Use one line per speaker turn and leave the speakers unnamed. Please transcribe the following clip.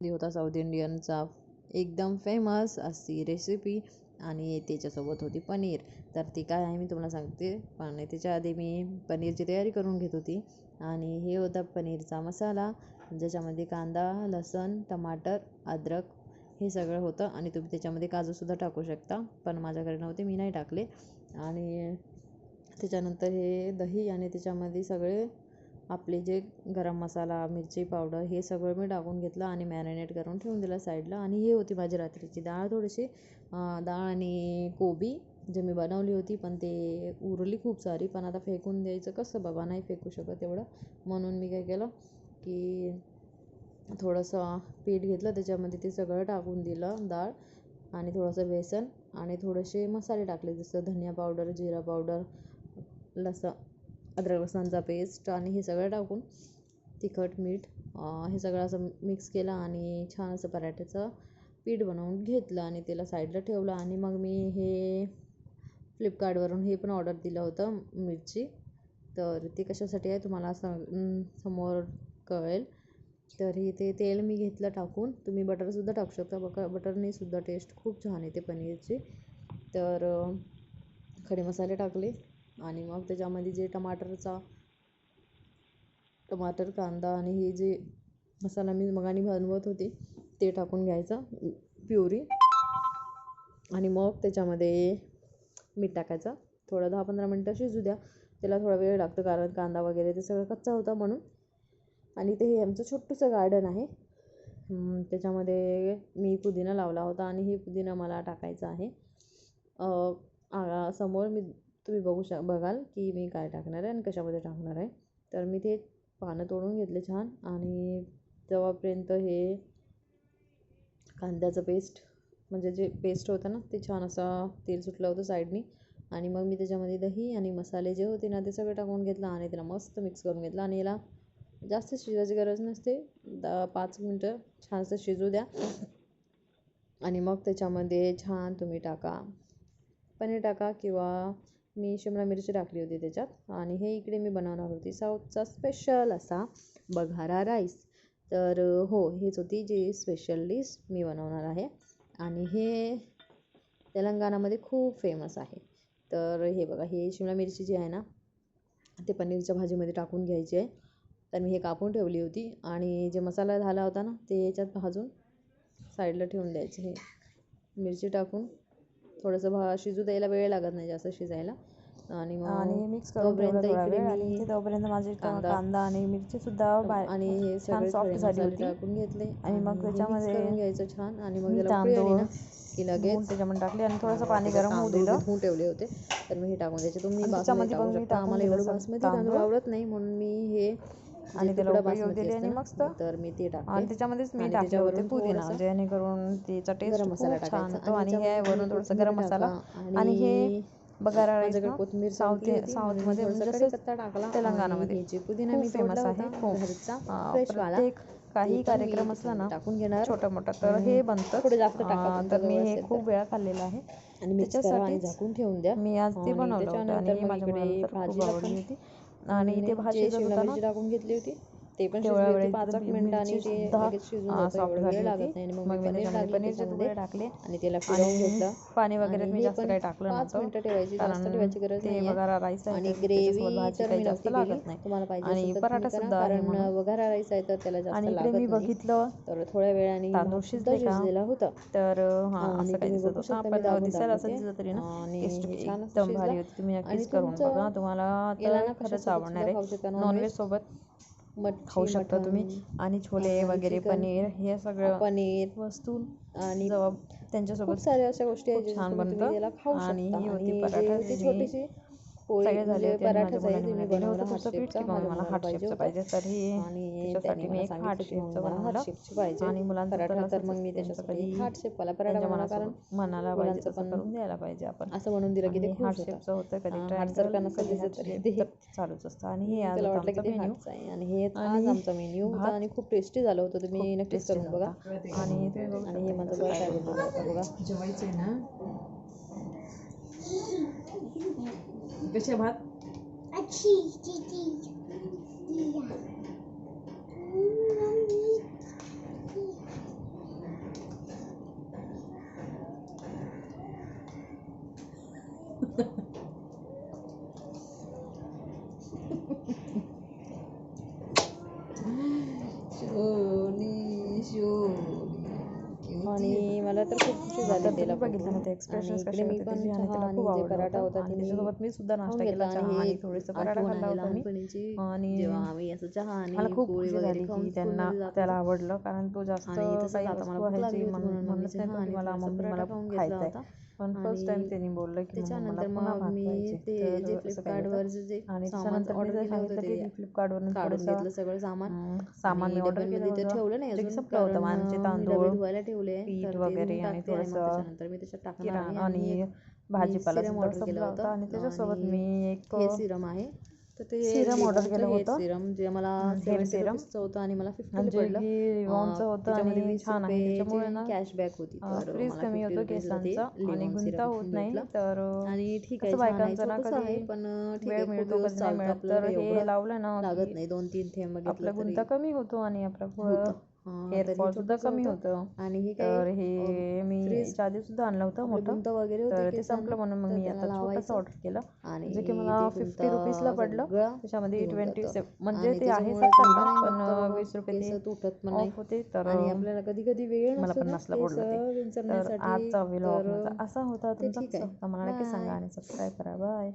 होता साऊथ इंडियनचा एकदम फेमस अशी रेसिपी आणि त्याच्यासोबत होती पनीर. तर ती काय आहे मी तुम्हाला सांगते, पण त्याच्या आधी मी पनीरची तयारी करून घेत होती. आणि हे होता पनीरचा मसाला, ज्याच्यामध्ये कांदा, लसूण, टमाटर, अद्रक हे सगळं होतं. आणि तुम्ही त्याच्यामध्ये काजूसुद्धा टाकू शकता, पण माझ्याकडे नव्हते, मी नाही टाकले. आणि त्याच्यानंतर हे दही आणि त्याच्यामध्ये सगळे आपले जे गरम मसाला, मिरची पावडर हे सगळं मी टाकून घेतलं आणि मॅरिनेट करून ठेवून दिलं साईडला. आणि ही होती माझी रात्रीची डाळ. थोडीशी डाळ आणि कोबी जे मी बनवली होती, पण ते उरली खूप सारी, पण आता फेकून द्यायचं कसं बाबा, नाही फेकू शकत एवढं. म्हणून मी काय केलं की थोडंसं पीठ घेतलं, त्याच्यामध्ये ते सगळं टाकून दिलं, डाळ आणि थोडंसं बेसन आणि थोडेसे मसाले टाकले, जसं धनिया पावडर, जिरा पावडर, अद्रक लसणाचा पेस्ट आणि हे सगळं टाकून तिखट, मीठ हे सगळं असं मिक्स केलं आणि छान असं पराठ्याचं पीठ बनवून घेतलं आणि त्याला साईडला ठेवलं. आणि मग मी हे फ्लिपकार्टवरून हे पण ऑर्डर दिलं होतं, मिरची. तर ती कशासाठी आहे तुम्हाला समोर कळेल. तर ते तेल मी घेतलं टाकून, तुम्ही बटरसुद्धा टाकू शकता, बटरने सुद्धा टेस्ट खूप छान येते पनीरची. तर खडे मसाले टाकले आणि मग त्याच्यामध्ये जे टमाटर, कांदा आणि हे जे मसाला मी मगानी बनवत होते ते टाकून घ्यायचं प्युरी. आणि मग त्याच्यामध्ये मीठ टाकायचं, थोडं 10-15 मिनटं शिजू द्या. त्याला थोडा वेळ लागतो, कारण कांदा वगैरे ते सगळं कच्चा होता म्हणून. आणि ते हे आमचं छोटंसं गार्डन आहे, त्याच्यामध्ये मी पुदिना लावला होता आणि हे पुदिना मला टाकायचं आहे. समोर तुम्ही बघाल की मी काय टाकणार आहे आणि कशामध्ये टाकणार आहे. तर मी ते पानं तोडून घेतले छान. आणि तेव्हापर्यंत हे कांद्याचं पेस्ट, म्हणजे जे पेस्ट होतं ना, ते छान असं तेल सुटलं होतं साईडनी. आणि मग मी त्याच्यामध्ये दही आणि मसाले जे होते ना, ते सगळं टाकून घेतलं आणि त्याला मस्त मिक्स करून घेतलं. आणि याला जास्त शिजायची गरज नसते, 5 मिनटं छान असं शिजू द्या. आणि मग त्याच्यामध्ये छान तुम्ही पनीर टाका, किंवा मी शिमला मिरची टाकली होती त्याच्यात. आणि हे इकडे मी बनवणार होती साऊथचा स्पेशल असा बघारा राईस. तर हेच होती जी स्पेशल डिश मी बनवणार आहे आणि हे तेलंगणामध्ये खूप फेमस आहे. तर हे बघा, हे शिमला मिरची जी आहे ना, ते पनीरच्या भाजीमध्ये टाकून घ्यायची आहे. तर मी हे कापून ठेवली होती आणि जे मसाला झाला होता ना, ते याच्यात भाजून साईडला ठेवून द्यायचे. हे मिरची टाकून थोडंसं शिजू द्यायला वेळ लागत नाही जास्त शिजायला. आणि मग
मिक्स करून ठेवलं थोडा वेळ. आणि तोपर्यंत माझे
कांदा
कांदा आणि मिरची सुद्धा
आणि हे
छान
सगळे
सॉफ्ट
खडे
झाली
मसाले
होती.
टाकून घेतले
आणि मग
मिक्स
त्याच्यामध्ये
करून घ्यायचं छान. आणि मग
मी
त्याला उकळी आली ना की
धुवून
लगेच
त्याच्यामध्ये टाकले आणि थोडंसं पाणी गरम होऊ
तांदूळ मी
दिलं.
धुवून ठेवले होते, तर मी हे टाकून द्यायचे. तुम्ही
आणि
बासमती
त्याच्यामध्ये
टाकू
मग मी
शकता,
टाकून
आम्हाला
दिलं
एवढं बासमती तांदूळ
तांदूळ
आवडत नाही, म्हणून मी हे
आणि त्याला
तुकडा
उकळी येऊ
बासमती
दिली.
असतं
आणि
ना,
मस्त
तर मी ते टाकले.
आणि त्याच्यामध्येच मी
आणि
टाकले होते
त्याच्यावरून
पुदिना,
थोडंसं
जेणेकरून त्याचा टेस्ट
गरम मसाला
खूप छान
टाकायचा.
होतो.
आणि
आणि हे
याच्यामध्ये
वरून
तुम्ही
थोडंसं
कोथिंबीर
गरम मसाला.
टाका.
आणि हे बगारा राईस
माझ्याकडे
ना
कोथिंबीर संपली होती, म्हणून मी
साऊथमध्ये म्हणजे
थोडासा
असं
कढीपत्ता टाकला. आणि
तेलंगणामध्ये
हे जे पुदिना
खूप
मी तोडला
फेमस आहे.
होता
खूप
घरचा फ्रेशवाला,
प्रत्येक
ते
काही
पण मी
कार्यक्रम असला
त्याच्यामध्ये
ना,
टाकून घेणार.
छोटा मोठा, तर हे बनतंच.
थोडं जास्त टाका
तर मी
तुमच्याजवळ
हे
असेल तर.
खूप वेळा खाल्लेलं आहे.
आणि मिक्स करा आणि
त्याच्यासाठीच
झाकून ठेवून द्या.
मी आज ते
आणि
बनवलं होतं. आणि
त्याच्यानंतर
हे
मग
माझ्या मुलाला
इकडे
तर खूप
भाजीला
आवडली
पण
होती. आणि ते भात शिजत
शिमला
होताना
मिरची टाकून घेतली होती, ते पण
तेवढ्या
शिजली होती
वेळेत
5-8 मिनिटांनी.
मिरची
ते
सुद्धा
लगेच शिजून जातं,
सॉफ्ट
एवढा वेळ
झाली
लागत
होती.
नाही. आणि मग
मग
मी
मी
पनीर
त्याच्यामध्ये
टाकलं
पनीरचे
त्याच्यामध्ये
तुकडे टाकले.
आणि त्याला फिरवून
आणि
घेतलं.
पाणी वगैरे
आणि
मी
हे
जास्त
पण
काही टाकलं
5
नव्हतं,
मिनटं ठेवायची, जास्त
कारण
ठेवायची गरज
ते
नाही आहे.
बगारा राईस आहे,
आणि
तर त्याच्यासोबत
ग्रेव्ही
भाजी
तर मी
काही जास्त
नव्हती केली,
लागत नाही.
तुम्हाला पाहिजे
आणि
असेल तर तुम्ही
पराठा
करा,
सुद्धा आहे
कारण
म्हणून.
बघारा राईस आहे तर त्याला जास्त
आणि इकडे
लागत
मी
नाही.
बघितलं
तर थोड्या वेळाने
तांदूळ
भातसुद्धा
शिजले का,
शिजलेला होता.
तर
आणि
असं काही
तुम्ही
दिसत
बघू
होतं.
शकता मी
पण
दाबून
दिसायला असं
दाखवते.
दिसलं तरी ना,
आणि
टेस्ट
हे छान असं
एकदम भारी
शिजलं.
होती. तुम्ही
आणि
नक्कीच करून बघा.
तुमचं
तुम्हाला
याला
तर
ना
खरंच
कशासोबत
आवडणार
सुद्धा
आहे.
खाऊ शकता,
नॉनव्हेज सोबत खाऊ
मच्छी,
शकता तुम्ही.
मटण
आणि छोले
आणि
वगैरे,
चिकन,
पनीर, हे सगळं
पनीर
वस्तू
आणि
जेव्हा
खूप
त्यांच्यासोबत
साऱ्या अशा गोष्टी आहेत
खूप छान
ज्याच्यासोबत तुम्ही
बनतं.
त्याला खाऊ
आणि
शकता.
ही होती
आणि जे
पराठा,
होती
जी मी
छोटीशी पोळी,
सगळे झाले
म्हणजे
होते. आणि माझ्या
पराठाच आहे,
मुलाने
ते
मला
मी
दिलं
बनवला
होतं
हार्ट
पुढचं पीठ, की
शेपचा.
मग
माझ्या
मला
मुलाला
हार्ट
पाहिजे
शेपचं
होतं
पाहिजे. तर ही
आणि त्याने
त्याच्यासाठी मी
मला
एक हार्ट
सांगितलं की
शेपचं
मला हार्ट
बनवलं.
शेपची पाहिजे
आणि मुलांचं तर
पराठा. तर
असंच
मग मी
असतं, त्यांचं
त्याच्यासाठी
कधी
हार्ट शेपवाला पराठा
त्यांच्या
बनवला, कारण
मनाला पाहिजे
मुलांचं
तसं
पण
करून द्यायला पाहिजे आपण.
असं बनवून दिलं की
आणि
ते
हार्ट
खुश होतात.
शेपचं होतं, कधी ट्रायंगल,
हार्टसारखा नसेल
कधी
दिसत
हार्ट
तरी
शेप,
ते
तर चालूच असतं. आणि हे आज
त्याला
होता
वाटलं की
आमचा
ते
मेन्यू.
हार्टच आहे. आणि हे आज
आणि
आमचा मेन्यू होता
भात
आणि खूप टेस्टी झालं होतं.
खूप
तुम्ही नक्कीच
टेस्टी
करून बघा.
झाला. आणि तुम्ही बघू
आणि हे
शकता
माझं
कसं
बस
काय
आहे बनलेलं आता बघा.
जेवायचं आहे ना. कसे भात
शोनी शोनी
आणि मला तर खूप खुशी झाली
तर
त्याला
तुम्ही
बघितलं ना ते
आणि
एक्सप्रेशन्स
इकडे
कसे
मी
होते
पण
त्याचे आणि
चहा
त्याला
आणि
खूप
जे
आवडलं
पराठा
होतं
होता
आणि
ते मी
त्याच्यासोबत मी सुद्धा नाश्ता
खाऊन
केला
घेतला
चहा
आणि
आणि
हे
थोडंसं पराठा
आठवण
खाल्ला
आहे
होता मी
लहानपणीची
आणि
जेव्हा आम्ही असं चहा
मला
आणि
खूप
पोळी
खुशी
वगैरे
झाली
खाऊन
की त्यांना
स्कूलमध्ये जात
त्याला
होतो.
आवडलं कारण तो जास्त
आणि तसंच
काही
आता मला
वस्तू
भूक
आहे
लागली
जी
होती म्हणून मग मी
म्हणत नाही
चहा
तो की
आणि
मला
थोडासा
मम्मी
पराठा
मला
खाऊन
खूप
घेतला
खायचं आहे
होता.
पण फर्स्ट टाइम
आणि
त्यांनी बोललं की मम्मा मला
त्याच्यानंतर
पुन्हा
मग
भात
मी
पाहिजे
ते जे
तर असं काही होतं
फ्लिपकार्टवरचं जे
आणि
सामान
त्याच्यानंतर मी
ऑर्डर
जर
केलं होतं
सांगितलं की
ते
मी फ्लिपकार्टवरून
काढून
थोडंसं
घेतलं सगळं सामान
सामान मी
आणि
ऑर्डर केलं
डब्यांमध्ये तर
होतं
ठेवलं नाही
जे की
अजून
संपलं होतं
कारण
आमचे
मी
तांदूळ
डबे धुवायला ठेवले आहे
पीठ
तर ते
वगैरे
धुवून
आणि
टाकते आणि मग
थोडंसं
त्याच्यानंतर मी त्याच्यात टाकणार आहे
किराणा
आणि
आणि
एक मी
भाजीपाला
सिरम
सुद्धा
ऑर्डर केलं
संपला होता आणि
होतं
त्याच्यासोबत मी
आणि
एक
हेअर सिरम आहे तर ते
सिरम ऑर्डर
लिवॉनचं
केलं
हेअर
होतं
सिरम जे मला
हेअर
70
सिरम
रुपीजचं होतं आणि मला 50ला
जे
पडलं
की लिवॉनचं होतं
त्याच्यामध्ये
आणि
20
छान आहे त्याच्यामुळे
रुपयेची
ना
कॅशबॅक होती तर
फ्रीज
मला
कमी
50
होतो
रुपीजला ते
केसांचा आणि
लिवॉन
गुंता
सिरम
होत नाही
भेटलं
तर
आणि ठीक आहे
कसं
छान आहे
बायकांचं ना
छोटंसं आहे
कधी
पण ठीक
वेळ
आहे खूप
मिळतो
दिवस
कधी नाही
चालतं
मिळत
आपल्याला
तर
काही
हे
एवढं
लावलं ना
लागत
की
नाही 2-3 थेंब
आपला
घेतलं तरी
गुंता कमी होतो आणि आपलं
होतं तर हे
हेअरफॉल सुद्धा
छोटंसं
कमी
होतं
होतं
आणि हे
तर
काही
हे मी
फ्रीज
याच्या आधी सुद्धा आणलं होतं
आपले
मोठं
गुंता वगैरे होते
तर ते
केसांना
संपलं म्हणून मग
तर
मी
त्याला
आता छोटंसं
लावायचं
ऑर्डर केलं जे की
आणि
मला
ते
50 रुपीजला
गुंता
पडलं
सगळं
त्याच्यामध्ये
निघून जातं
27 म्हणजे
आणि
ते आहे
त्याच्यामुळे
70ला
गुंता नाही
पण
होत तर
20 रुपये
केस
ते
तुटत पण नाही
ऑफ होते तर
आणि आपल्याला कधी कधी वेळ
मला
नसतो ना
50ला
केस
पडलं ते तर
विंचरण्यासाठी
आजचा व्लॉग
तर
माझा असा होता
ते
तुमचा
ठीक
कसा
आहे
होता मला नक्की सांगा
बाय
आणि सबस्क्राईब करा बाय